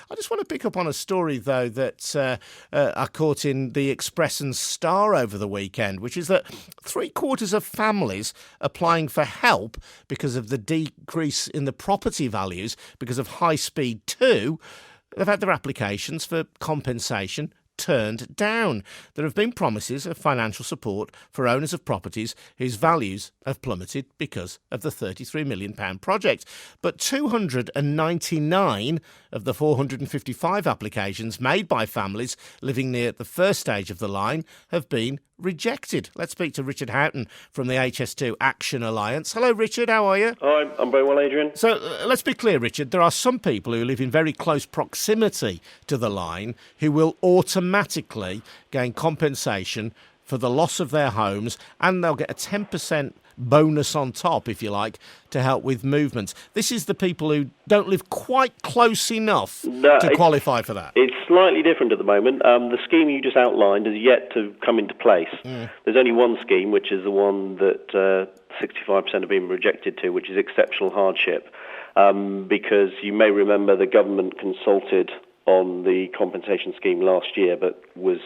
I just want to pick up on a story, though, that I caught in the Express and Star over the weekend, which is that 3/4 of families applying for help because of the decrease in the property values because of High Speed 2 have had their applications for compensation turned down. There have been promises of financial support for owners of properties whose values have plummeted because of the £33 million project. But 299 of the 455 applications made by families living near the first stage of the line have been rejected. Let's speak to Richard Houghton from the HS2 Action Alliance. Hello, Richard. How are you? Hi, I'm very well, Adrian. So let's be clear, Richard. There are some people who live in very close proximity to the line who will automatically gain compensation for the loss of their homes, and they'll get a 10% bonus on top, if you like, to help with movement. This is the people who don't live quite close enough to qualify for that. It's slightly different at the moment. The scheme you just outlined is yet to come into place. There's only one scheme, which is the one that 65% have been rejected to, which is exceptional hardship, because you may remember the government consulted on the compensation scheme last year, but was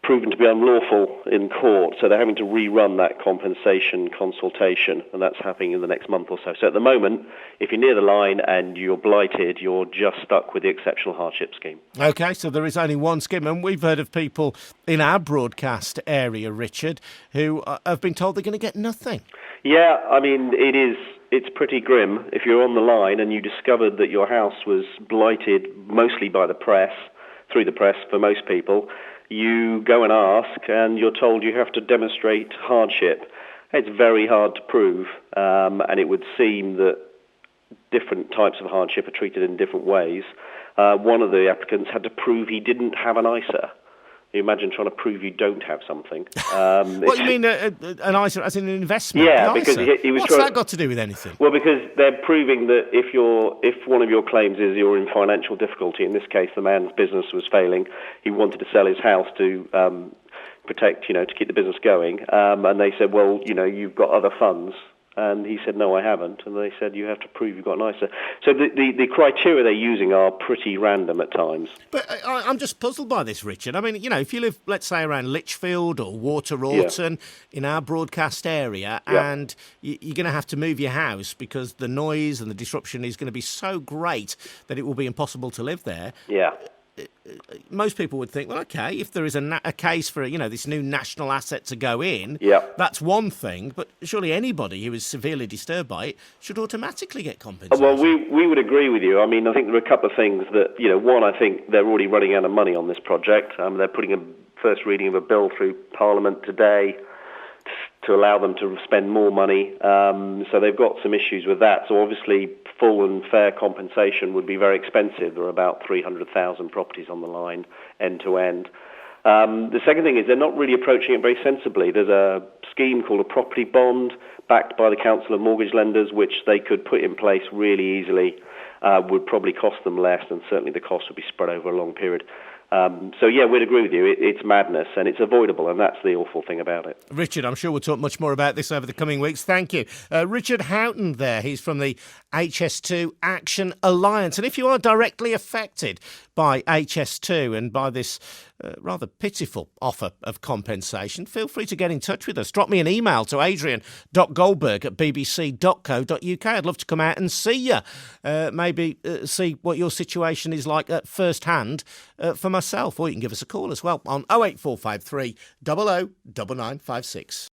proven to be unlawful in court, so they're having to rerun that compensation consultation, and that's happening in the next month or so. So at the moment, if you're near the line and you're blighted, you're just stuck with the exceptional hardship scheme. OK, so there is only one scheme, and we've heard of people in our broadcast area, Richard, who have been told they're going to get nothing. Yeah, I mean, it's pretty grim. If you're on the line and you discovered that your house was blighted mostly by the press, through the press for most people, you go and ask, and you're told you have to demonstrate hardship. It's very hard to prove, and it would seem that different types of hardship are treated in different ways. One of the applicants had to prove he didn't have an ISA. You imagine trying to prove you don't have something. What do you mean, an ISA as in an investment? Yeah, because he was. What's that got to do with anything? Well, because they're proving that if one of your claims is you're in financial difficulty, in this case the man's business was failing, he wanted to sell his house to protect, to keep the business going, and they said, well, you've got other funds. And he said, no, I haven't. And they said, you have to prove you've got an ISA. So the criteria they're using are pretty random at times. But I'm just puzzled by this, Richard. I mean, if you live, let's say, around Lichfield or Water-Orton in our broadcast area, and you're going to have to move your house because the noise and the disruption is going to be so great that it will be impossible to live there. Yeah. Most people would think, well, OK, if there is a case for, this new national asset to go in, that's one thing. But surely anybody who is severely disturbed by it should automatically get compensation. Well, we would agree with you. I mean, I think there are a couple of things that, one, I think they're already running out of money on this project. They're putting a first reading of a bill through Parliament today to allow them to spend more money. So they've got some issues with that. So obviously full and fair compensation would be very expensive. There are about 300,000 properties on the line, end to end. The second thing is they're not really approaching it very sensibly. There's a scheme called a property bond backed by the Council of Mortgage Lenders, which they could put in place really easily, would probably cost them less, and certainly the cost would be spread over a long period. We'd agree with you. It's madness, and it's avoidable, and that's the awful thing about it. Richard, I'm sure we'll talk much more about this over the coming weeks. Thank you. Richard Houghton there. He's from the HS2 Action Alliance. And if you are directly affected by HS2 and by this rather pitiful offer of compensation, feel free to get in touch with us. Drop me an email to adrian.goldberg@bbc.co.uk. I'd love to come out and see you. Maybe see what your situation is like at first hand for myself. Or you can give us a call as well on 08453 00 9956.